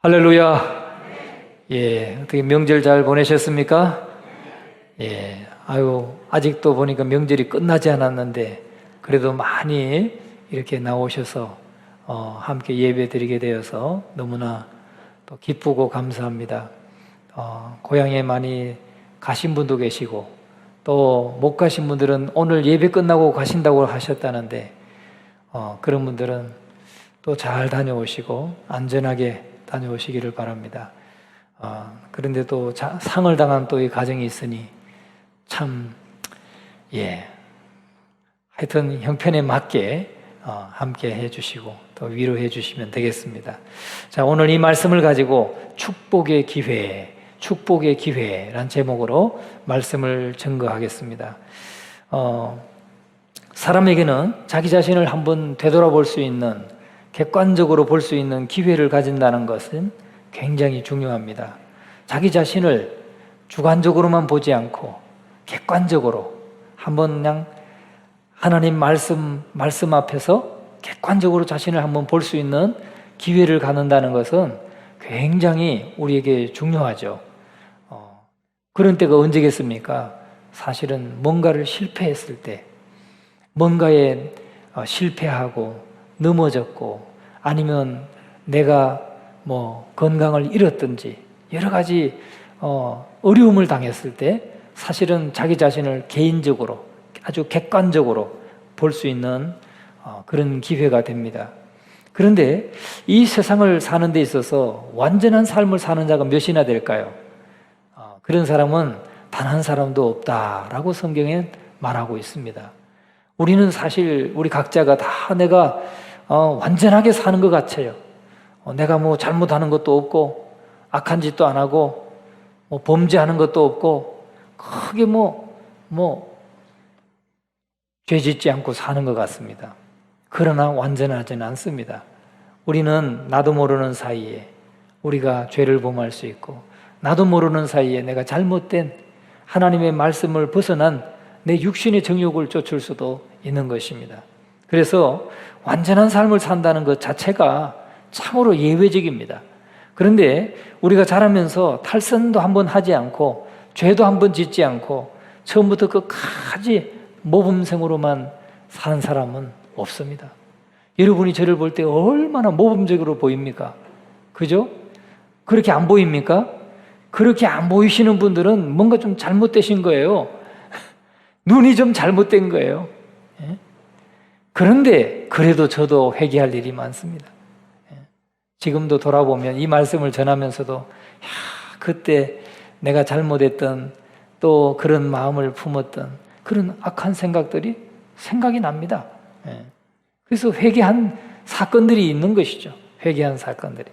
할렐루야. 어떻게 명절 잘 보내셨습니까? 아직도 보니까 명절이 끝나지 않았는데, 그래도 많이 이렇게 나오셔서, 함께 예배 드리게 되어서 너무나 또 기쁘고 감사합니다. 고향에 많이 가신 분도 계시고, 또 못 가신 분들은 오늘 예배 끝나고 가신다고 하셨다는데, 그런 분들은 또 잘 다녀오시고, 안전하게 다녀오시기를 바랍니다. 그런데 또 상을 당한 또 이 가정이 있으니 참, 하여튼 형편에 맞게 함께 해주시고 또 위로해 주시면 되겠습니다. 자, 오늘 이 말씀을 가지고 축복의 기회란 제목으로 말씀을 증거하겠습니다. 사람에게는 자기 자신을 한번 되돌아볼 수 있는, 객관적으로 볼 수 있는 기회를 가진다는 것은 굉장히 중요합니다. 자기 자신을 주관적으로만 보지 않고 객관적으로 한번 그냥 하나님 말씀 앞에서 객관적으로 자신을 한번 볼 수 있는 기회를 갖는다는 것은 굉장히 우리에게 중요하죠. 그런 때가 언제겠습니까? 사실은 뭔가를 실패했을 때, 뭔가에 실패하고 넘어졌고, 아니면 내가 건강을 잃었든지 여러 가지 어려움을 당했을 때 사실은 자기 자신을 개인적으로 아주 객관적으로 볼 수 있는 그런 기회가 됩니다. 그런데 이 세상을 사는 데 있어서 완전한 삶을 사는 자가 몇이나 될까요? 그런 사람은 단 한 사람도 없다라고 성경에 말하고 있습니다. 우리는 사실 우리 각자가 다 내가 완전하게 사는 것 같아요. 내가 잘못하는 것도 없고, 악한 짓도 안 하고, 범죄하는 것도 없고, 크게 죄 짓지 않고 사는 것 같습니다. 그러나 완전하지는 않습니다. 우리는 나도 모르는 사이에 우리가 죄를 범할 수 있고, 나도 모르는 사이에 내가 잘못된 하나님의 말씀을 벗어난 내 육신의 정욕을 쫓을 수도 있는 것입니다. 그래서 완전한 삶을 산다는 것 자체가 참으로 예외적입니다. 그런데 우리가 자라면서 탈선도 한번 하지 않고 죄도 한번 짓지 않고 처음부터 끝까지 모범생으로만 산 사람은 없습니다. 여러분이 저를 볼 때 얼마나 모범적으로 보입니까? 그죠? 그렇게 안 보입니까? 그렇게 안 보이시는 분들은 뭔가 좀 잘못되신 거예요. 눈이 좀 잘못된 거예요. 그런데 그래도 저도 회개할 일이 많습니다. 지금도 돌아보면 이 말씀을 전하면서도 그때 내가 잘못했던, 또 그런 마음을 품었던 그런 악한 생각들이 생각이 납니다. 그래서 회개한 사건들이 있는 것이죠. 회개한 사건들이.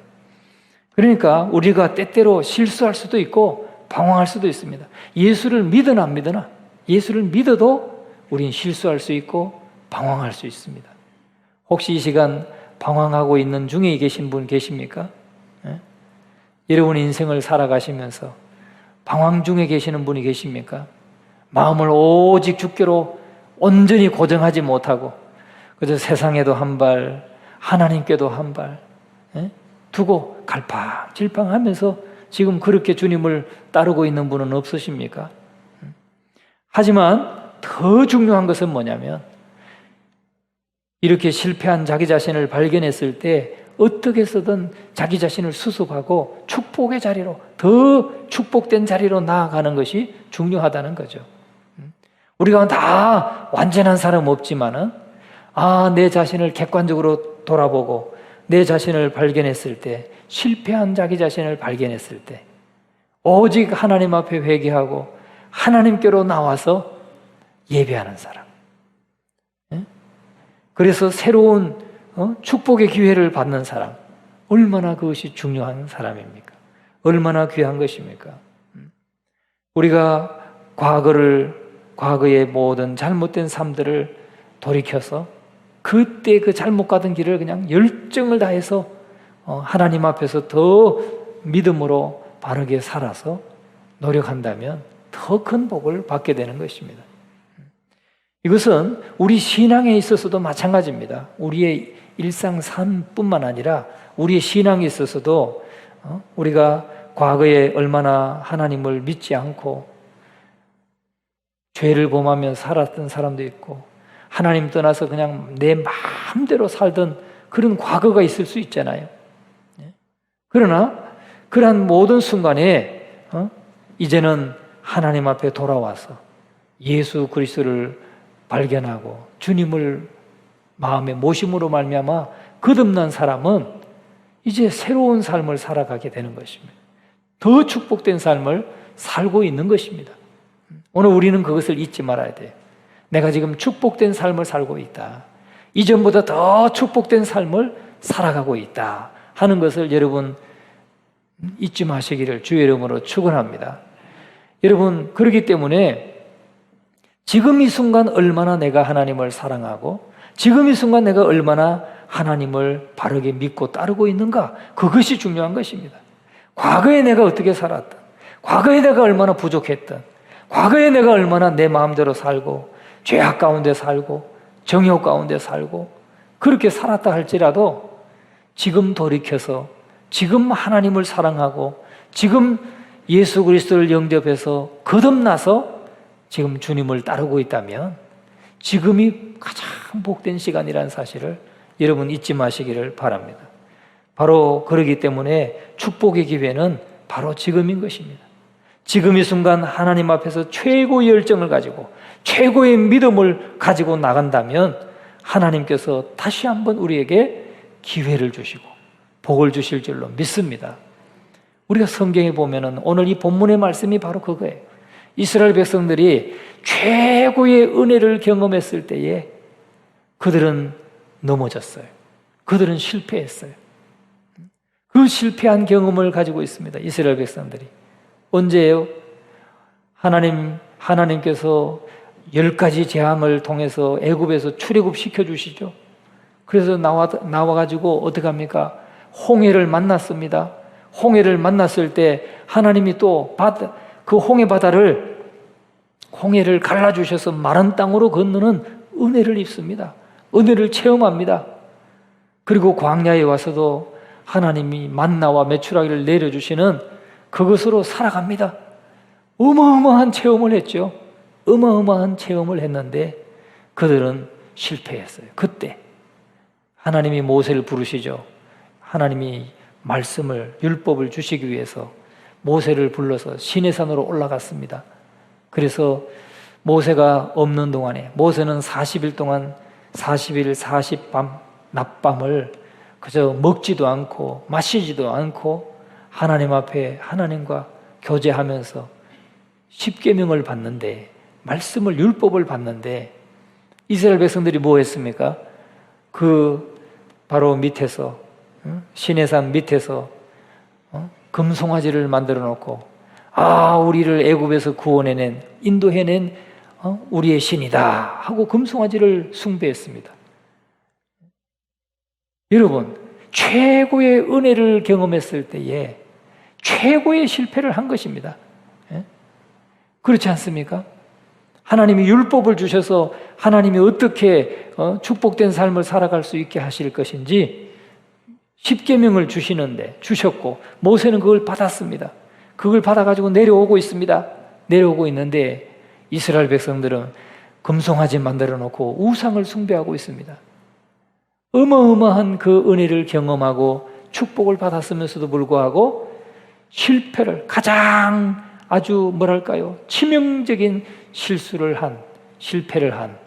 그러니까 우리가 때때로 실수할 수도 있고 방황할 수도 있습니다. 예수를 믿으나 안 믿으나, 예수를 믿어도 우린 실수할 수 있고 방황할 수 있습니다. 혹시 이 시간 방황하고 있는 중에 계신 분 계십니까? 여러분 인생을 살아가시면서 방황 중에 계시는 분이 계십니까? 마음을 오직 주께로 온전히 고정하지 못하고 그저 세상에도 한 발, 하나님께도 한 발 두고 갈팡질팡하면서 지금 그렇게 주님을 따르고 있는 분은 없으십니까? 하지만 더 중요한 것은 뭐냐면, 이렇게 실패한 자기 자신을 발견했을 때 어떻게 해서든 자기 자신을 수습하고 축복의 자리로, 더 축복된 자리로 나아가는 것이 중요하다는 거죠. 우리가 다 완전한 사람 없지만은, 내 자신을 객관적으로 돌아보고 내 자신을 발견했을 때, 실패한 자기 자신을 발견했을 때 오직 하나님 앞에 회개하고 하나님께로 나와서 예배하는 사람, 그래서 새로운 축복의 기회를 받는 사람, 얼마나 그것이 중요한 사람입니까? 얼마나 귀한 것입니까? 우리가 과거의 모든 잘못된 삶들을 돌이켜서 그때 그 잘못 가던 길을 그냥 열정을 다해서 하나님 앞에서 더 믿음으로 바르게 살아서 노력한다면 더 큰 복을 받게 되는 것입니다. 이것은 우리 신앙에 있어서도 마찬가지입니다. 우리의 일상 삶뿐만 아니라 우리의 신앙에 있어서도 우리가 과거에 얼마나 하나님을 믿지 않고 죄를 범하며 살았던 사람도 있고 하나님 떠나서 그냥 내 마음대로 살던 그런 과거가 있을 수 있잖아요. 그러나 그러한 모든 순간에 이제는 하나님 앞에 돌아와서 예수 그리스도를 발견하고 주님을 마음에 모심으로 말미암아 거듭난 사람은 이제 새로운 삶을 살아가게 되는 것입니다. 더 축복된 삶을 살고 있는 것입니다. 오늘 우리는 그것을 잊지 말아야 돼요. 내가 지금 축복된 삶을 살고 있다. 이전보다 더 축복된 삶을 살아가고 있다 하는 것을 여러분 잊지 마시기를 주의 이름으로 축원합니다. 여러분, 그렇기 때문에 지금 이 순간 얼마나 내가 하나님을 사랑하고 지금 이 순간 내가 얼마나 하나님을 바르게 믿고 따르고 있는가, 그것이 중요한 것입니다. 과거에 내가 어떻게 살았든, 과거에 내가 얼마나 부족했든, 과거에 내가 얼마나 내 마음대로 살고 죄악 가운데 살고 정욕 가운데 살고 그렇게 살았다 할지라도 지금 돌이켜서 지금 하나님을 사랑하고 지금 예수 그리스도를 영접해서 거듭나서 지금 주님을 따르고 있다면 지금이 가장 복된 시간이라는 사실을 여러분 잊지 마시기를 바랍니다. 바로 그러기 때문에 축복의 기회는 바로 지금인 것입니다. 지금 이 순간 하나님 앞에서 최고의 열정을 가지고 최고의 믿음을 가지고 나간다면 하나님께서 다시 한번 우리에게 기회를 주시고 복을 주실 줄로 믿습니다. 우리가 성경에 보면은 오늘 이 본문의 말씀이 바로 그거예요. 이스라엘 백성들이 최고의 은혜를 경험했을 때에 그들은 넘어졌어요. 그들은 실패했어요. 그 실패한 경험을 가지고 있습니다. 이스라엘 백성들이. 언제예요? 하나님께서 10가지 재앙을 통해서 애굽에서 출애굽시켜 주시죠. 그래서 나와가지고 어떻게 합니까? 홍해를 만났습니다. 홍해를 만났을 때 하나님이 또 그 홍해를 갈라주셔서 마른 땅으로 건너는 은혜를 입습니다. 은혜를 체험합니다. 그리고 광야에 와서도 하나님이 만나와 메추라기를 내려주시는 그것으로 살아갑니다. 어마어마한 체험을 했죠. 어마어마한 체험을 했는데 그들은 실패했어요. 그때 하나님이 모세를 부르시죠. 하나님이 말씀을, 율법을 주시기 위해서 모세를 불러서 시내산으로 올라갔습니다. 그래서 모세가 없는 동안에 모세는 40일 동안 40일 40밤 낮밤을 그저 먹지도 않고 마시지도 않고 하나님 앞에 하나님과 교제하면서 십계명을 받는데, 말씀을, 율법을 받는데 이스라엘 백성들이 뭐 했습니까? 그 바로 밑에서, 시내산 밑에서 금송아지를 만들어 놓고, 우리를 애굽에서 구원해낸, 인도해낸 우리의 신이다 하고 금송아지를 숭배했습니다. 여러분, 최고의 은혜를 경험했을 때에 최고의 실패를 한 것입니다. 그렇지 않습니까? 하나님이 율법을 주셔서 하나님이 어떻게 축복된 삶을 살아갈 수 있게 하실 것인지 십계명을 주셨고 모세는 그걸 받았습니다. 그걸 받아가지고 내려오고 있습니다. 내려오고 있는데 이스라엘 백성들은 금송아지 만들어 놓고 우상을 숭배하고 있습니다. 어마어마한 그 은혜를 경험하고 축복을 받았으면서도 불구하고 실패를, 가장 아주 치명적인 실패를 한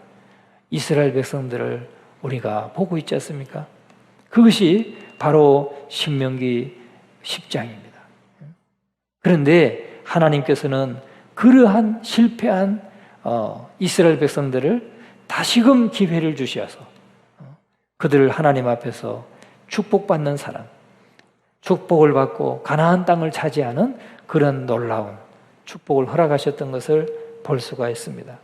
이스라엘 백성들을 우리가 보고 있지 않습니까? 그것이 바로 신명기 10장입니다. 그런데 하나님께서는 그러한 실패한 이스라엘 백성들을 다시금 기회를 주셔서 그들을 하나님 앞에서 축복받는 사람, 축복을 받고 가나안 땅을 차지하는 그런 놀라운 축복을 허락하셨던 것을 볼 수가 있습니다.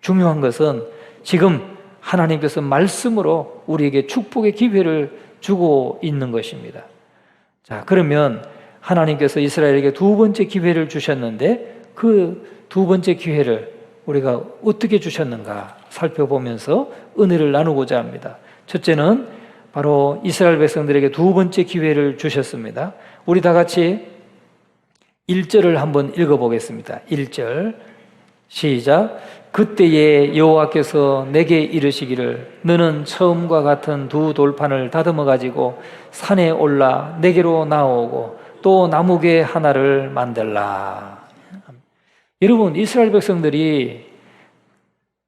중요한 것은 지금 하나님께서 말씀으로 우리에게 축복의 기회를 주고 있는 것입니다. 자, 그러면 하나님께서 이스라엘에게 두 번째 기회를 주셨는데 그 두 번째 기회를 우리가 어떻게 주셨는가 살펴보면서 은혜를 나누고자 합니다. 첫째는 바로 이스라엘 백성들에게 두 번째 기회를 주셨습니다. 우리 다 같이 1절을 한번 읽어보겠습니다. 1절 시작. 그때에 여호와께서 내게 이르시기를 너는 처음과 같은 두 돌판을 다듬어 가지고 산에 올라 내게로 나오고 또 나무개 하나를 만들라. 여러분, 이스라엘 백성들이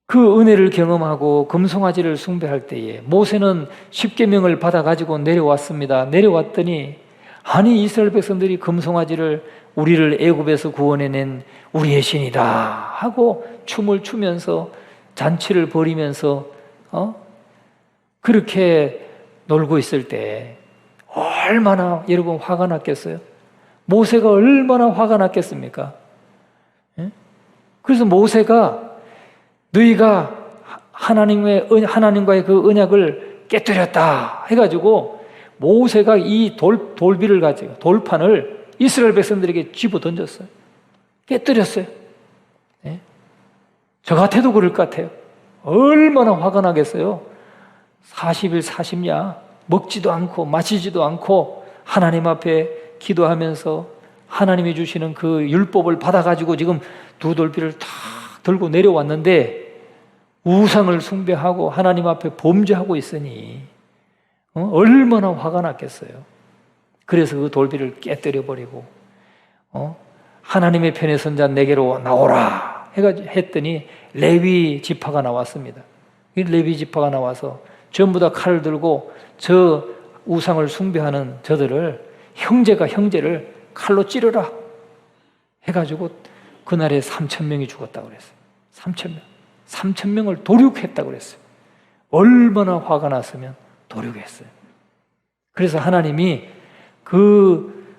그 은혜를 경험하고 금송아지를 숭배할 때에 모세는 십계명을 받아가지고 내려왔습니다. 내려왔더니 아니 이스라엘 백성들이 금송아지를 우리를 애굽에서 구원해낸 우리의 신이다 하고 춤을 추면서 잔치를 벌이면서 그렇게 놀고 있을 때 얼마나 여러분 화가 났겠어요? 모세가 얼마나 화가 났겠습니까? 그래서 모세가 너희가 하나님과의 그 언약을 깨뜨렸다 해가지고 모세가 이 돌비를 가지고 돌판을 이스라엘 백성들에게 집어 던졌어요. 깨뜨렸어요. 네? 저 같아도 그럴 것 같아요. 얼마나 화가 나겠어요. 40일 40야 먹지도 않고 마시지도 않고 하나님 앞에 기도하면서 하나님이 주시는 그 율법을 받아가지고 지금 두 돌비를 탁 들고 내려왔는데 우상을 숭배하고 하나님 앞에 범죄하고 있으니 얼마나 화가 났겠어요. 그래서 그 돌비를 깨뜨려 버리고 하나님의 편에 선 자 내게로 나오라 했더니 레위 지파가 나왔습니다. 이 레위 지파가 나와서 전부 다 칼을 들고 저 우상을 숭배하는 저들을 형제가 형제를 칼로 찌르라 해가지고 그날에 3,000명이 죽었다고 그랬어요. 3,000명을 도륙했다고 그랬어요. 얼마나 화가 났으면 도륙했어요. 그래서 하나님이 그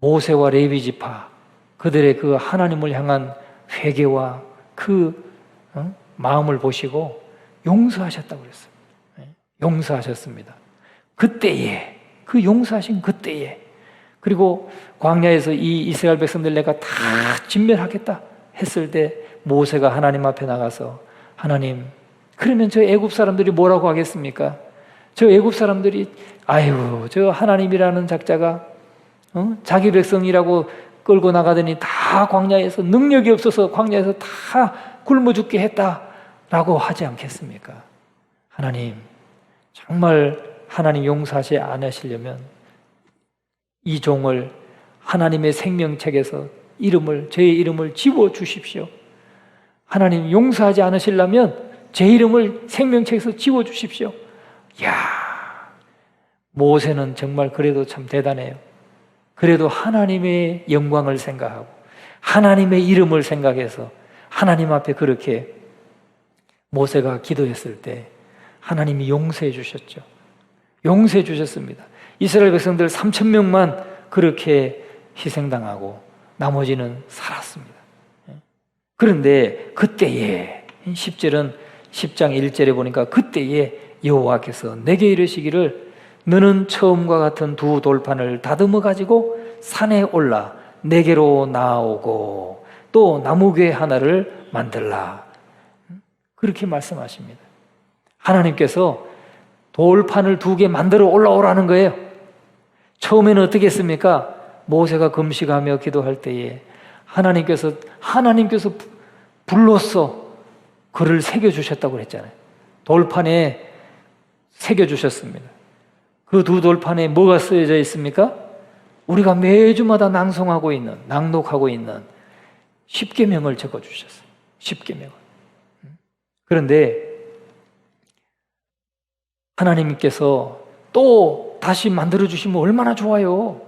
모세와 레위 지파 그들의 그 하나님을 향한 회개와 그 마음을 보시고 용서하셨다고 그랬어요. 용서하셨습니다. 그때에 그 용서하신 그때에 그리고 광야에서 이 이스라엘 백성들 내가 다 진멸하겠다 했을 때 모세가 하나님 앞에 나가서 하나님 그러면 저 애굽 사람들이 뭐라고 하겠습니까? 저 애굽 사람들이 아유 저 하나님이라는 작자가 자기 백성이라고 끌고 나가더니 다 광야에서 능력이 없어서 광야에서 다 굶어 죽게 했다라고 하지 않겠습니까? 하나님 정말 하나님 용서하지 않으시려면 이 종을 하나님의 생명책에서 저의 이름을 지워 주십시오. 하나님 용서하지 않으시려면 제 이름을 생명책에서 지워 주십시오. 이야, 모세는 정말 그래도 참 대단해요. 그래도 하나님의 영광을 생각하고 하나님의 이름을 생각해서 하나님 앞에 그렇게 모세가 기도했을 때 하나님이 용서해 주셨죠. 용서해 주셨습니다. 이스라엘 백성들 3,000명만 그렇게 희생당하고 나머지는 살았습니다. 그런데 그때에 10절은 10장 1절에 보니까 그때에 여호와께서 내게 이르시기를 너는 처음과 같은 두 돌판을 다듬어 가지고 산에 올라 내게로 나오고 또 나무괴 하나를 만들라. 그렇게 말씀하십니다. 하나님께서 돌판을 2개 만들어 올라오라는 거예요. 처음에는 어떻게 했습니까? 모세가 금식하며 기도할 때에 하나님께서 불로써 글을 새겨주셨다고 그랬잖아요. 돌판에 새겨주셨습니다. 그 두 돌판에 뭐가 쓰여져 있습니까? 우리가 매주마다 낭송하고 있는, 낭독하고 있는 10계명을 적어주셨어요. 10계명을. 그런데 하나님께서 또 다시 만들어주시면 얼마나 좋아요.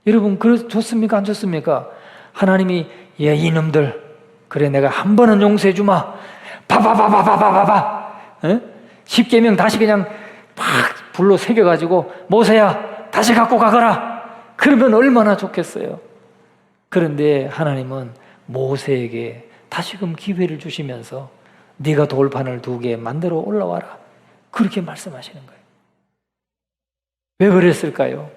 여러분, 좋습니까? 안 좋습니까? 하나님이, 이놈들, 그래, 내가 한 번은 용서해주마. 바바바바바바바바. 10계명 다시 그냥 팍 불로 새겨가지고, 모세야, 다시 갖고 가거라. 그러면 얼마나 좋겠어요. 그런데 하나님은 모세에게 다시금 기회를 주시면서, 네가 돌판을 2개 만들어 올라와라. 그렇게 말씀하시는 거예요. 왜 그랬을까요?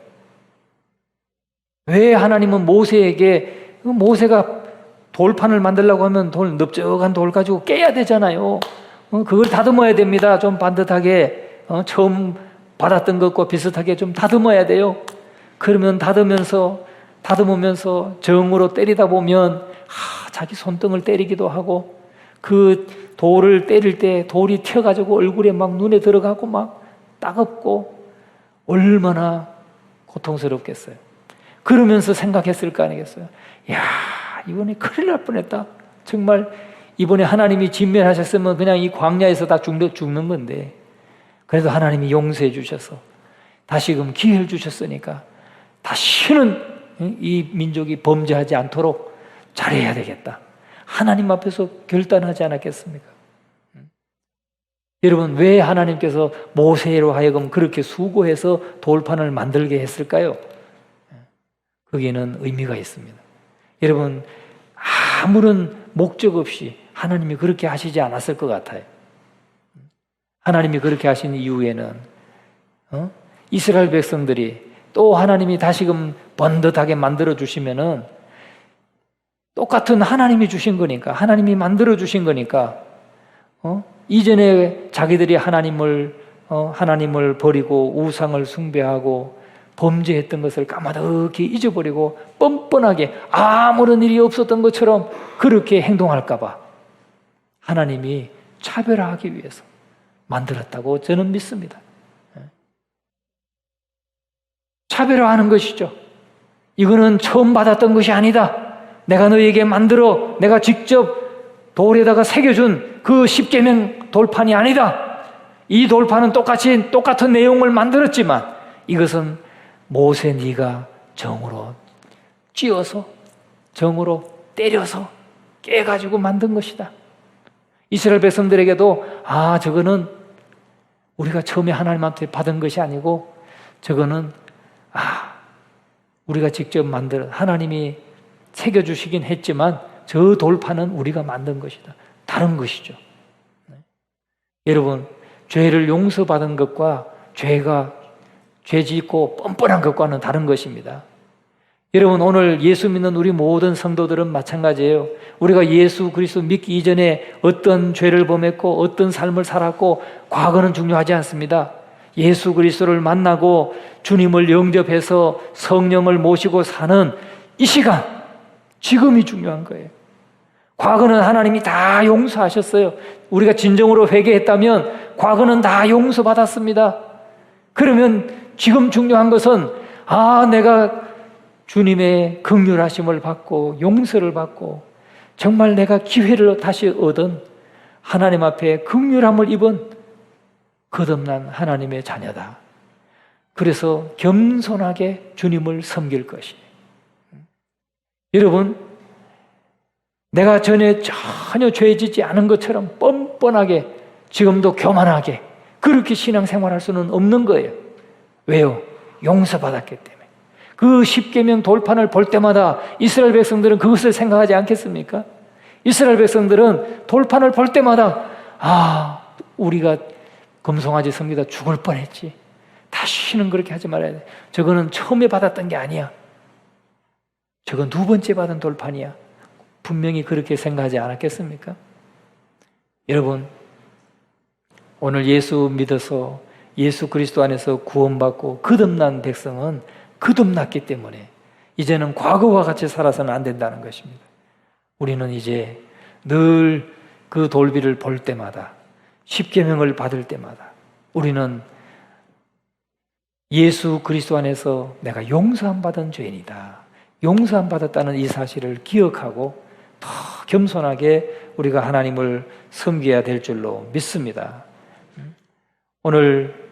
왜 하나님은 모세에게, 모세가 돌판을 만들려고 하면 넓적한 돌 가지고 깨야 되잖아요. 그걸 다듬어야 됩니다. 좀 반듯하게, 처음 받았던 것과 비슷하게 좀 다듬어야 돼요. 그러면 다듬으면서 정으로 때리다 보면 자기 손등을 때리기도 하고, 그 돌을 때릴 때 돌이 튀어가지고 얼굴에 막 눈에 들어가고 막 따갑고 얼마나 고통스럽겠어요. 그러면서 생각했을 거 아니겠어요? 야, 이번에 큰일 날 뻔했다. 정말 이번에 하나님이 진멸하셨으면 그냥 이 광야에서 다 죽는 건데, 그래도 하나님이 용서해 주셔서 다시금 기회를 주셨으니까 다시는 이 민족이 범죄하지 않도록 잘해야 되겠다. 하나님 앞에서 결단하지 않았겠습니까? 여러분, 왜 하나님께서 모세로 하여금 그렇게 수고해서 돌판을 만들게 했을까요? 거기에는 의미가 있습니다. 여러분, 아무런 목적 없이 하나님이 그렇게 하시지 않았을 것 같아요. 하나님이 그렇게 하신 이후에는 이스라엘 백성들이 또 하나님이 다시금 번듯하게 만들어 주시면은 똑같은 하나님이 주신 거니까, 하나님이 만들어 주신 거니까, 이전에 자기들이 하나님을 버리고 우상을 숭배하고 범죄했던 것을 까마득히 잊어버리고 뻔뻔하게 아무런 일이 없었던 것처럼 그렇게 행동할까봐 하나님이 차별화하기 위해서 만들었다고 저는 믿습니다. 차별화하는 것이죠. 이거는 처음 받았던 것이 아니다. 내가 너에게 만들어 내가 직접 돌에다가 새겨준 그 십계명 돌판이 아니다. 이 돌판은 똑같은 내용을 만들었지만 이것은 모세 네가 정으로 찧어서 정으로 때려서 깨가지고 만든 것이다. 이스라엘 백성들에게도 저거는 우리가 처음에 하나님한테 받은 것이 아니고 저거는 우리가 직접 만든, 하나님이 새겨주시긴 했지만 저 돌판은 우리가 만든 것이다. 다른 것이죠. 여러분, 죄를 용서받은 것과 죄 짓고 뻔뻔한 것과는 다른 것입니다. 여러분, 오늘 예수 믿는 우리 모든 성도들은 마찬가지예요. 우리가 예수 그리스도 믿기 이전에 어떤 죄를 범했고 어떤 삶을 살았고 과거는 중요하지 않습니다. 예수 그리스도를 만나고 주님을 영접해서 성령을 모시고 사는 이 시간, 지금이 중요한 거예요. 과거는 하나님이 다 용서하셨어요. 우리가 진정으로 회개했다면 과거는 다 용서받았습니다. 그러면 지금 중요한 것은 내가 주님의 긍휼하심을 받고 용서를 받고 정말 내가 기회를 다시 얻은 하나님 앞에 긍휼함을 입은 거듭난 하나님의 자녀다. 그래서 겸손하게 주님을 섬길 것이에요. 여러분, 내가 전혀 죄짓지 않은 것처럼 뻔뻔하게 지금도 교만하게 그렇게 신앙생활할 수는 없는 거예요. 왜요? 용서받았기 때문에. 그 십계명 돌판을 볼 때마다 이스라엘 백성들은 그것을 생각하지 않겠습니까? 이스라엘 백성들은 돌판을 볼 때마다 우리가 금송아지 섬기다 죽을 뻔했지. 다시는 그렇게 하지 말아야 돼. 저거는 처음에 받았던 게 아니야. 저건 두 번째 받은 돌판이야. 분명히 그렇게 생각하지 않았겠습니까? 여러분, 오늘 예수 믿어서 예수 그리스도 안에서 구원받고 거듭난 백성은 거듭났기 때문에 이제는 과거와 같이 살아서는 안 된다는 것입니다. 우리는 이제 늘 그 돌비를 볼 때마다 십계명을 받을 때마다 우리는 예수 그리스도 안에서 내가 용서함 받은 죄인이다. 용서함 받았다는 이 사실을 기억하고 더 겸손하게 우리가 하나님을 섬겨야 될 줄로 믿습니다. 오늘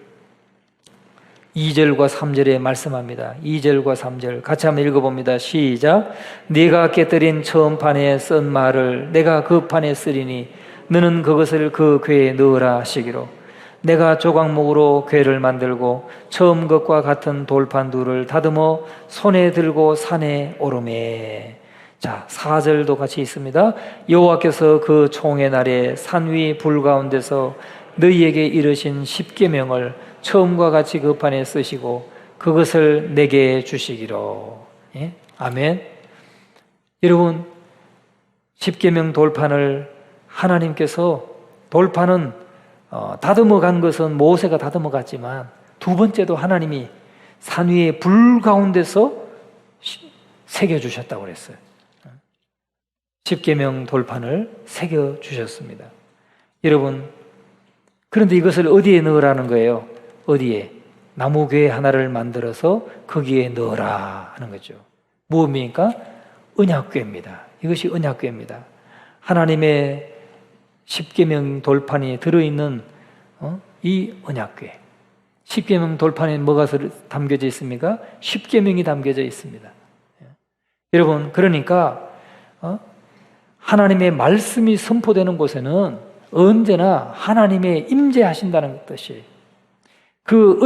2절과 3절에 말씀합니다. 2절과 3절 같이 한번 읽어봅니다. 시작. 네가 깨뜨린 처음 판에 쓴 말을 내가 그 판에 쓰리니 너는 그것을 그 궤에 넣으라 하시기로 내가 조각목으로 궤를 만들고 처음 것과 같은 돌판 둘을 다듬어 손에 들고 산에 오르매. 자, 4절도 같이 있습니다. 여호와께서 그 총의 날에 산 위 불 가운데서 너희에게 이르신 십계명을 처음과 같이 그 판에 쓰시고 그것을 내게 주시기로. 예? 아멘. 여러분, 십계명 돌판을 하나님께서 다듬어 간 것은 모세가 다듬어 갔지만 두 번째도 하나님이 산 위에 불 가운데서 새겨주셨다고 그랬어요. 십계명 돌판을 새겨주셨습니다. 여러분, 그런데 이것을 어디에 넣으라는 거예요? 어디에? 나무괴 하나를 만들어서 거기에 넣으라 하는 거죠. 무엇입니까? 언약궤입니다. 이것이 언약궤입니다. 하나님의 십계명 돌판이 들어있는 이 언약궤. 십계명 돌판에 뭐가 담겨져 있습니까? 십계명이 담겨져 있습니다. 여러분, 그러니까 하나님의 말씀이 선포되는 곳에는 언제나 하나님의 임재하신다는 뜻이에요. 그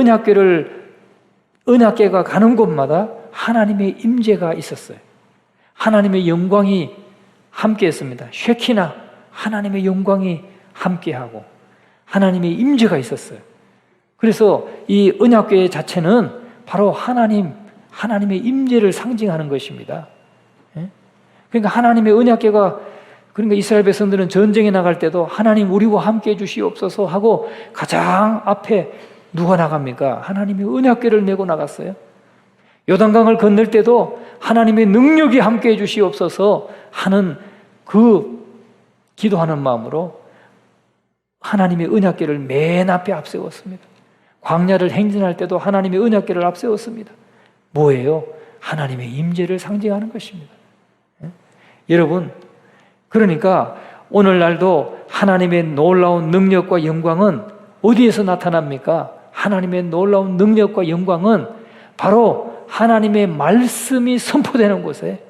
언약궤가 가는 곳마다 하나님의 임재가 있었어요. 하나님의 영광이 함께했습니다. 쉐키나, 하나님의 영광이 함께하고 하나님의 임재가 있었어요. 그래서 이 언약궤 자체는 바로 하나님의 임재를 상징하는 것입니다. 그러니까 하나님의 언약궤가, 그러니까 이스라엘 백성들은 전쟁에 나갈 때도 하나님 우리와 함께 해주시옵소서 하고 가장 앞에 누가 나갑니까? 하나님의 언약궤를 메고 나갔어요. 요단강을 건널 때도 하나님의 능력이 함께 해주시옵소서 하는 그 기도하는 마음으로 하나님의 언약궤를 맨 앞에 앞세웠습니다. 광야를 행진할 때도 하나님의 언약궤를 앞세웠습니다. 뭐예요? 하나님의 임재를 상징하는 것입니다. 여러분, 그러니까 오늘날도 하나님의 놀라운 능력과 영광은 어디에서 나타납니까? 하나님의 놀라운 능력과 영광은 바로 하나님의 말씀이 선포되는 곳에,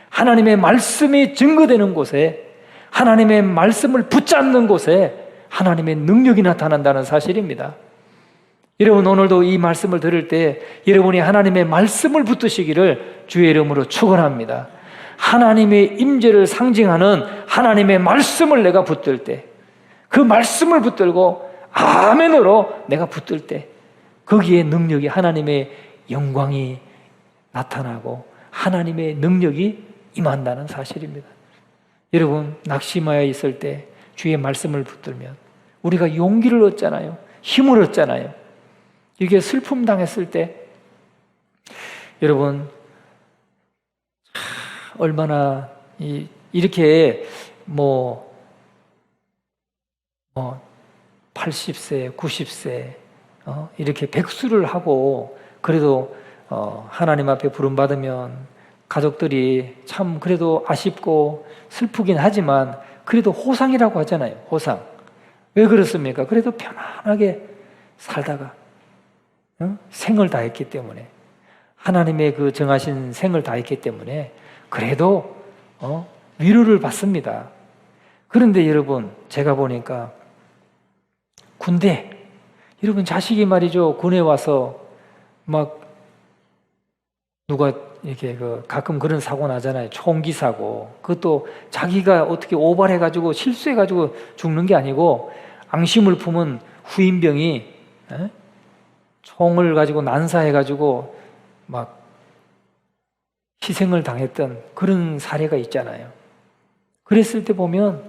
하나님의 말씀이 증거되는 곳에, 하나님의 말씀을 붙잡는 곳에 하나님의 능력이 나타난다는 사실입니다. 여러분, 오늘도 이 말씀을 들을 때 여러분이 하나님의 말씀을 붙드시기를 주의 이름으로 축원합니다. 하나님의 임재를 상징하는 하나님의 말씀을 내가 붙들 때, 그 말씀을 붙들고 아멘으로 내가 붙들 때 거기에 능력이, 하나님의 영광이 나타나고 하나님의 능력이 임한다는 사실입니다. 여러분, 낙심하여 있을 때 주의 말씀을 붙들면 우리가 용기를 얻잖아요. 힘을 얻잖아요. 이게 슬픔 당했을 때 여러분 얼마나 이렇게 80세, 90세 이렇게 백수를 하고 그래도 하나님 앞에 부름받으면 가족들이 참 그래도 아쉽고 슬프긴 하지만 그래도 호상이라고 하잖아요. 호상. 왜 그렇습니까? 그래도 편안하게 살다가 생을 다했기 때문에, 하나님의 그 정하신 생을 다했기 때문에 그래도 위로를 받습니다. 그런데 여러분, 제가 보니까 군대, 여러분 자식이 말이죠, 군에 와서 막 누가 이렇게 가끔 그런 사고 나잖아요. 총기 사고. 그것도 자기가 어떻게 오발해가지고 실수해가지고 죽는 게 아니고 앙심을 품은 후임병이 총을 가지고 난사해가지고 막 희생을 당했던 그런 사례가 있잖아요. 그랬을 때 보면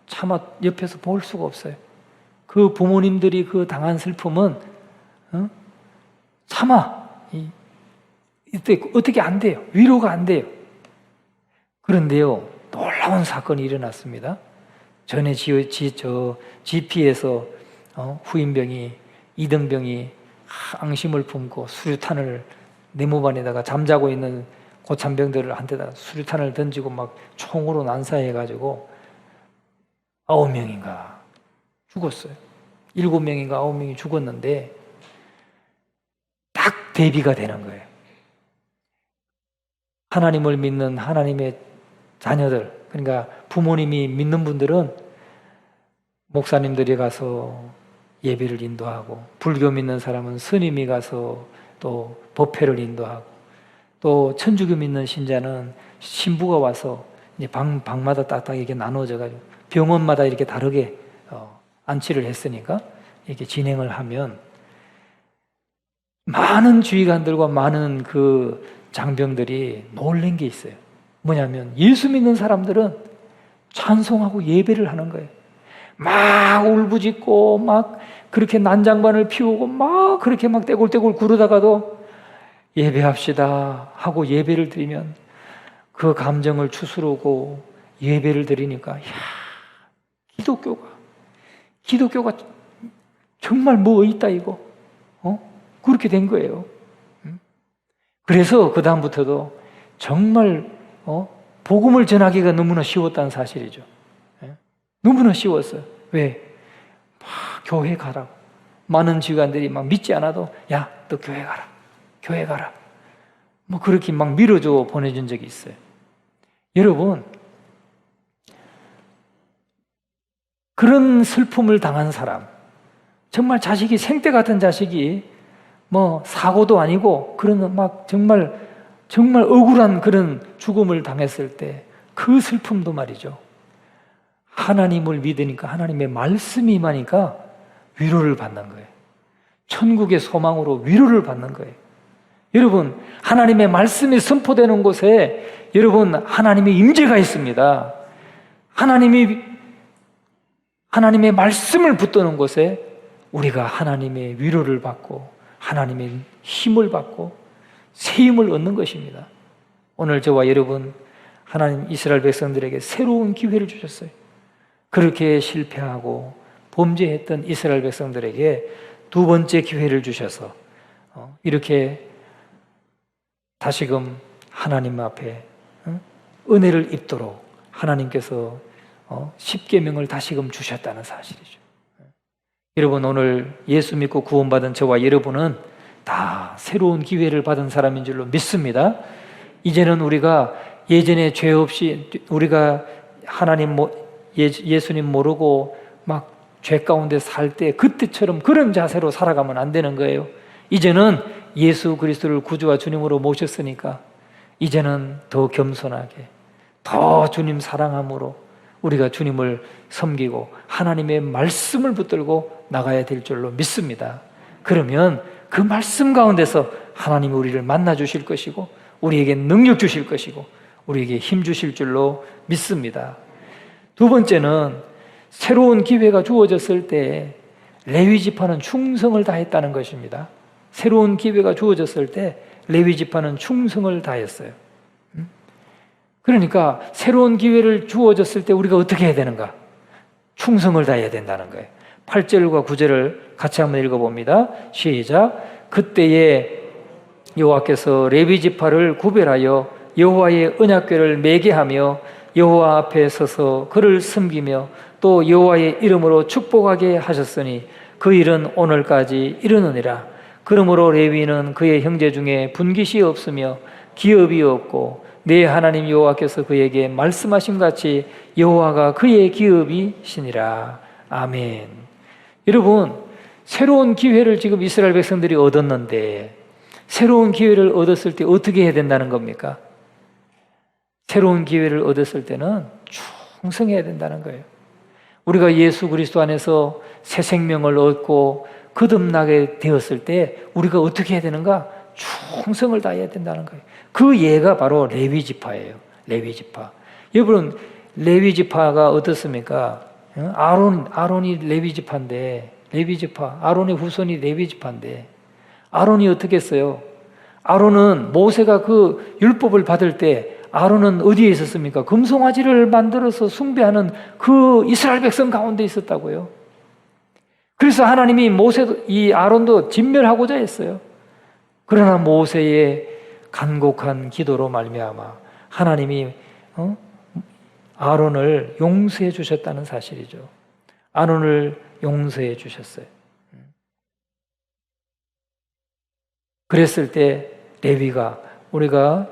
차마 옆에서 볼 수가 없어요. 그 부모님들이 그 당한 슬픔은 차마 어떻게 안 돼요. 위로가 안 돼요. 그런데요, 놀라운 사건이 일어났습니다. 전에 GP에서 후임병이, 이등병이 앙심을 품고 수류탄을 네모반에다가 잠자고 있는 고참병들을 한테다 수류탄을 던지고 막 총으로 난사해가지고 9명인가 죽었어요. 7명인가 9명이 죽었는데 딱 대비가 되는 거예요. 하나님을 믿는 하나님의 자녀들, 그러니까 부모님이 믿는 분들은 목사님들이 가서 예배를 인도하고, 불교 믿는 사람은 스님이 가서 또 법회를 인도하고, 또 천주교 믿는 신자는 신부가 와서 이제 방마다 딱딱 이렇게 나눠져가지고 병원마다 이렇게 다르게 안치를 했으니까 이렇게 진행을 하면 많은 주의관들과 많은 그 장병들이 놀란 게 있어요. 뭐냐면 예수 믿는 사람들은 찬송하고 예배를 하는 거예요. 막 울부짖고 막 그렇게 난장반을 피우고 막 그렇게 막 떼굴떼굴 구르다가도 예배합시다 하고 예배를 드리면 그 감정을 추스르고 예배를 드리니까 기독교가 정말 뭐 있다 이거 그렇게 된 거예요. 그래서 그 다음부터도 정말 복음을 전하기가 너무나 쉬웠다는 사실이죠. 너무나 쉬웠어요. 왜? 막 교회 가라고. 많은 지휘관들이 막 믿지 않아도 야, 너 교회 가라. 뭐 그렇게 막 밀어줘 보내준 적이 있어요. 여러분, 그런 슬픔을 당한 사람, 정말 자식이 생떼 같은 자식이 뭐 사고도 아니고 그런 막 정말 억울한 그런 죽음을 당했을 때 그 슬픔도 말이죠. 하나님을 믿으니까 하나님의 말씀이 임하니까 위로를 받는 거예요. 천국의 소망으로 위로를 받는 거예요. 여러분, 하나님의 말씀이 선포되는 곳에 여러분 하나님의 임재가 있습니다. 하나님의 말씀을 붙드는 곳에 우리가 하나님의 위로를 받고 하나님의 힘을 받고 새 힘을 얻는 것입니다. 오늘 저와 여러분 하나님 이스라엘 백성들에게 새로운 기회를 주셨어요. 그렇게 실패하고 범죄했던 이스라엘 백성들에게 두 번째 기회를 주셔서 이렇게 다시금 하나님 앞에 은혜를 입도록 하나님께서 십계명을 다시금 주셨다는 사실이죠. 여러분, 오늘 예수 믿고 구원받은 저와 여러분은 다 새로운 기회를 받은 사람인 줄로 믿습니다. 이제는 우리가 예전에 죄 없이 우리가 하나님 예수님 모르고 막 죄 가운데 살 때 그때처럼 그런 자세로 살아가면 안 되는 거예요. 이제는 예수 그리스도를 구주와 주님으로 모셨으니까 이제는 더 겸손하게 더 주님 사랑함으로 우리가 주님을 섬기고 하나님의 말씀을 붙들고 나가야 될 줄로 믿습니다. 그러면 그 말씀 가운데서 하나님이 우리를 만나 주실 것이고 우리에게 능력 주실 것이고 우리에게 힘 주실 줄로 믿습니다. 두 번째는 새로운 기회가 주어졌을 때 레위 지파는 충성을 다했다는 것입니다. 새로운 기회가 주어졌을 때 레위 지파는 충성을 다했어요. 그러니까 새로운 기회를 주어졌을 때 우리가 어떻게 해야 되는가? 충성을 다해야 된다는 거예요. 8절과 9절을 같이 한번 읽어봅니다. 시작. 그때에 여호와께서 레위 지파를 구별하여 여호와의 언약궤를 매게 하며 여호와 앞에 서서 그를 섬기며 또 여호와의 이름으로 축복하게 하셨으니 그 일은 오늘까지 이르느니라. 그러므로 레위는 그의 형제 중에 분깃이 없으며 기업이 없고 내 하나님 여호와께서 그에게 말씀하신 같이 여호와가 그의 기업이시니라. 아멘. 여러분, 새로운 기회를 지금 이스라엘 백성들이 얻었는데 새로운 기회를 얻었을 때 어떻게 해야 된다는 겁니까? 새로운 기회를 얻었을 때는 충성해야 된다는 거예요. 우리가 예수 그리스도 안에서 새 생명을 얻고 거듭나게 되었을 때 우리가 어떻게 해야 되는가? 충성을 다해야 된다는 거예요. 그 예가 바로 레위 지파예요. 레위 지파. 여러분, 레위 지파가 어떻습니까? 아론이 레위 지파인데, 아론의 후손이 레위 지파인데, 아론이 어떻게 했어요? 아론은 모세가 그 율법을 받을 때 아론은 어디에 있었습니까? 금송아지를 만들어서 숭배하는 그 이스라엘 백성 가운데 있었다고요. 그래서 하나님이 이 아론도 진멸하고자 했어요. 그러나 모세의 간곡한 기도로 말미암아 하나님이 아론을 용서해 주셨다는 사실이죠. 아론을 용서해 주셨어요. 그랬을 때 레위가 우리가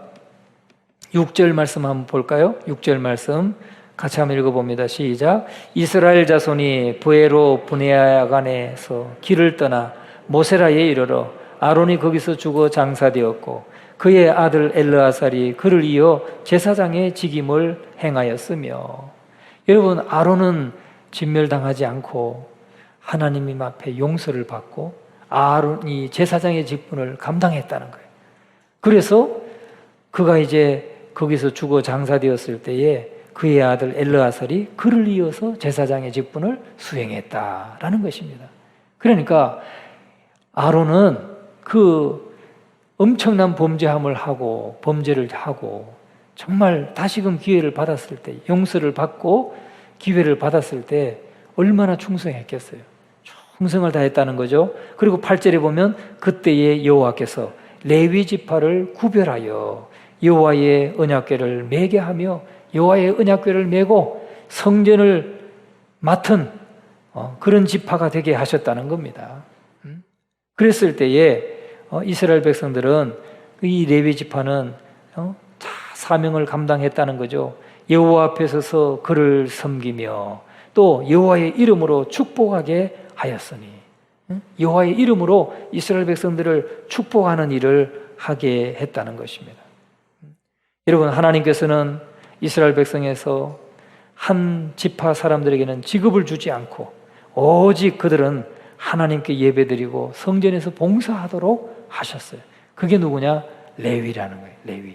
6절 말씀 한번 볼까요? 6절 말씀 같이 한번 읽어봅니다. 시작. 이스라엘 자손이 브에로 브네아간에서 길을 떠나 모세라에 이르러 아론이 거기서 죽어 장사되었고 그의 아들 엘르아살이 그를 이어 제사장의 직임을 행하였으며. 여러분, 아론은 진멸당하지 않고 하나님 앞에 용서를 받고 아론이 제사장의 직분을 감당했다는 거예요. 그래서 그가 이제 거기서 죽어 장사되었을 때에 그의 아들 엘르아살이 그를 이어서 제사장의 직분을 수행했다라는 것입니다. 그러니까 아론은 그 엄청난 범죄함을 하고 범죄를 하고 정말 다시금 기회를 받았을 때, 용서를 받고 기회를 받았을 때 얼마나 충성했겠어요. 충성을 다했다는 거죠. 그리고 8절에 보면 그때에 여호와께서 레위 지파를 구별하여 여호와의 언약궤를 매게 하며 여호와의 언약궤를 메고 성전을 맡은 그런 지파가 되게 하셨다는 겁니다. 그랬을 때에 이스라엘 백성들은 이 레위 지파는 사명을 감당했다는 거죠. 여호와 앞에 서서 그를 섬기며 또 여호와의 이름으로 축복하게 하였으니, 여호와의 이름으로 이스라엘 백성들을 축복하는 일을 하게 했다는 것입니다. 여러분, 하나님께서는 이스라엘 백성에서 한 지파 사람들에게는 지급을 주지 않고 오직 그들은 하나님께 예배드리고 성전에서 봉사하도록 하셨어요. 그게 누구냐? 레위라는 거예요. 레위.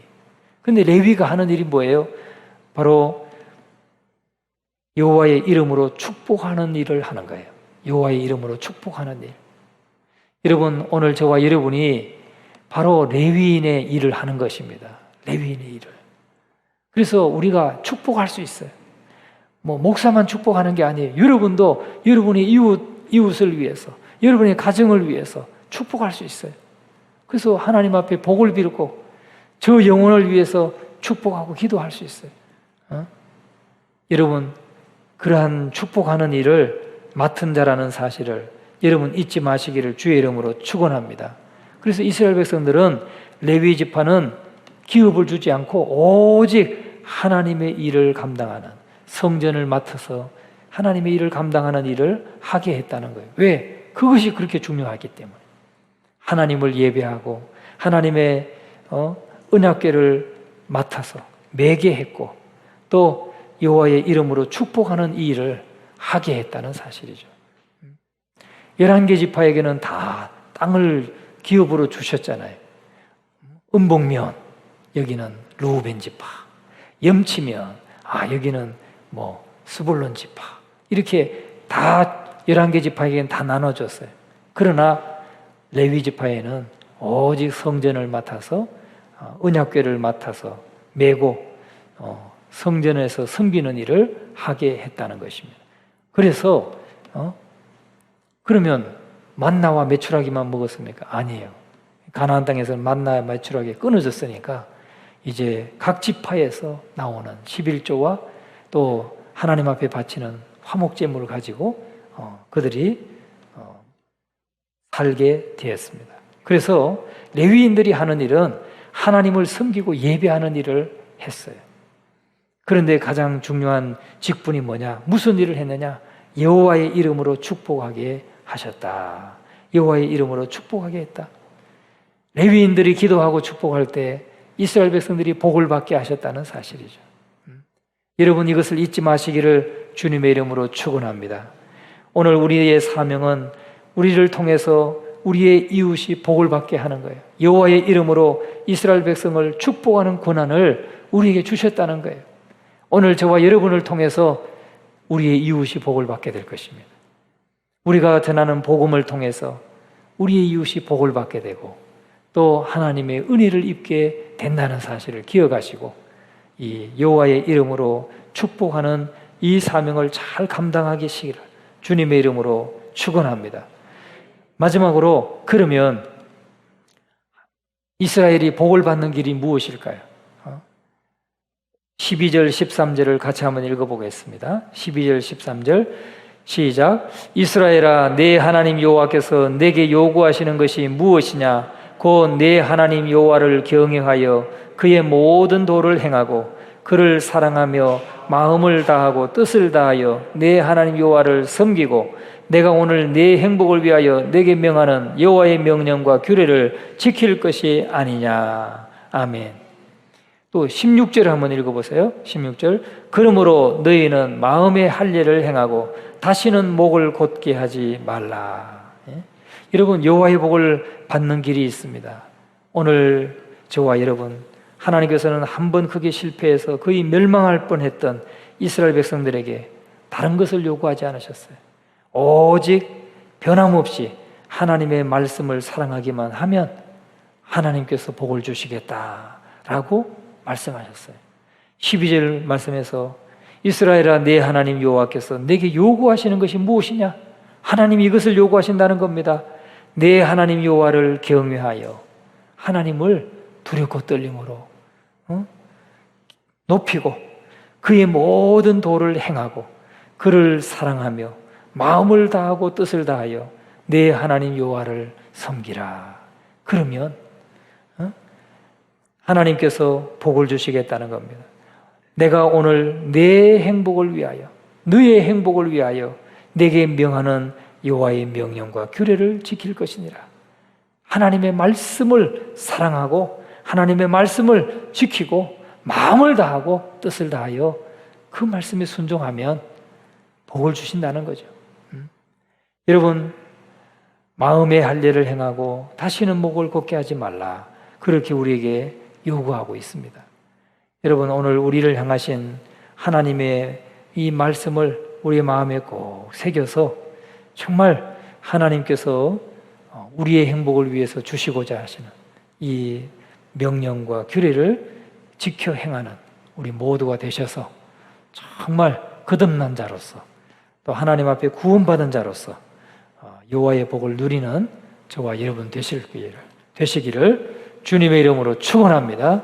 근데 레위가 하는 일이 뭐예요? 바로 여호와의 이름으로 축복하는 일을 하는 거예요. 여호와의 이름으로 축복하는 일. 여러분, 오늘 저와 여러분이 바로 레위인의 일을 하는 것입니다. 레위인의 일을. 그래서 우리가 축복할 수 있어요. 목사만 축복하는 게 아니에요. 여러분도 여러분의 이웃을 위해서, 여러분의 가정을 위해서 축복할 수 있어요. 그래서 하나님 앞에 복을 빌고 저 영혼을 위해서 축복하고 기도할 수 있어요. 여러분, 그러한 축복하는 일을 맡은 자라는 사실을 여러분 잊지 마시기를 주의 이름으로 축원합니다. 그래서 이스라엘 백성들은 레위 지파는 기업을 주지 않고 오직 하나님의 일을 감당하는, 성전을 맡아서 하나님의 일을 감당하는 일을 하게 했다는 거예요. 왜? 그것이 그렇게 중요하기 때문에. 하나님을 예배하고 하나님의 언약궤를 맡아서 매게 했고 또 여호와의 이름으로 축복하는 이 일을 하게 했다는 사실이죠. 11개 지파에게는 다 땅을 기업으로 주셨잖아요. 음복면 여기는 르우벤 지파, 염치면 여기는 스불론 지파, 이렇게 다 11개 지파에게는 다 나눠줬어요. 그러나 레위 지파에는 오직 성전을 맡아서 언약궤를 맡아서 메고 성전에서 섬기는 일을 하게 했다는 것입니다. 그래서 그러면 만나와 메추라기만 먹었습니까? 아니에요. 가나안 땅에서는 만나와 메추라기 끊어졌으니까 이제 각 지파에서 나오는 11조와 또 하나님 앞에 바치는 화목제물을 가지고 그들이 살게 되었습니다. 그래서 레위인들이 하는 일은 하나님을 섬기고 예배하는 일을 했어요. 그런데 가장 중요한 직분이 뭐냐? 무슨 일을 했느냐? 여호와의 이름으로 축복하게 하셨다. 여호와의 이름으로 축복하게 했다. 레위인들이 기도하고 축복할 때 이스라엘 백성들이 복을 받게 하셨다는 사실이죠. 여러분, 이것을 잊지 마시기를 주님의 이름으로 축원합니다. 오늘 우리의 사명은 우리를 통해서 우리의 이웃이 복을 받게 하는 거예요. 여호와의 이름으로 이스라엘 백성을 축복하는 권한을 우리에게 주셨다는 거예요. 오늘 저와 여러분을 통해서 우리의 이웃이 복을 받게 될 것입니다. 우리가 전하는 복음을 통해서 우리의 이웃이 복을 받게 되고 또 하나님의 은혜를 입게 된다는 사실을 기억하시고 이 여호와의 이름으로 축복하는 이 사명을 잘 감당하기 시기를 주님의 이름으로 축원합니다. 마지막으로, 그러면 이스라엘이 복을 받는 길이 무엇일까요? 12절 13절을 같이 한번 읽어보겠습니다. 12절 13절 시작. 이스라엘아, 내 하나님 여호와께서 내게 요구하시는 것이 무엇이냐? 곧 내 하나님 여호와를 경외하여 그의 모든 도를 행하고 그를 사랑하며 마음을 다하고 뜻을 다하여 내 하나님 여호와를 섬기고 내가 오늘 내 행복을 위하여 내게 명하는 여호와의 명령과 규례를 지킬 것이 아니냐. 아멘. 또 16절을 한번 읽어보세요. 16절. 그러므로 너희는 마음의 할례를 행하고 다시는 목을 곧게 하지 말라. 여러분, 여호와의 복을 받는 길이 있습니다. 오늘 저와 여러분, 하나님께서는 한 번 크게 실패해서 거의 멸망할 뻔했던 이스라엘 백성들에게 다른 것을 요구하지 않으셨어요. 오직 변함없이 하나님의 말씀을 사랑하기만 하면 하나님께서 복을 주시겠다라고 말씀하셨어요. 12절 말씀에서 이스라엘아 내 하나님 여호와께서 내게 요구하시는 것이 무엇이냐? 하나님이 이것을 요구하신다는 겁니다. 내 하나님 여호와를 경외하여 하나님을 두렵고 떨림으로 높이고 그의 모든 도를 행하고 그를 사랑하며 마음을 다하고 뜻을 다하여 내 하나님 여호와를 섬기라. 그러면 하나님께서 복을 주시겠다는 겁니다. 내가 오늘 내 행복을 위하여 너의 행복을 위하여 내게 명하는 여호와의 명령과 규례를 지킬 것이니라. 하나님의 말씀을 사랑하고 하나님의 말씀을 지키고 마음을 다하고 뜻을 다하여 그 말씀에 순종하면 복을 주신다는 거죠. 여러분, 마음의 할례를 행하고 다시는 목을 곱게 하지 말라. 그렇게 우리에게 요구하고 있습니다. 여러분, 오늘 우리를 향하신 하나님의 이 말씀을 우리의 마음에 꼭 새겨서 정말 하나님께서 우리의 행복을 위해서 주시고자 하시는 이 명령과 규례를 지켜 행하는 우리 모두가 되셔서 정말 거듭난 자로서 또 하나님 앞에 구원받은 자로서 여호와의 복을 누리는 저와 여러분 되시기를 주님의 이름으로 축원합니다.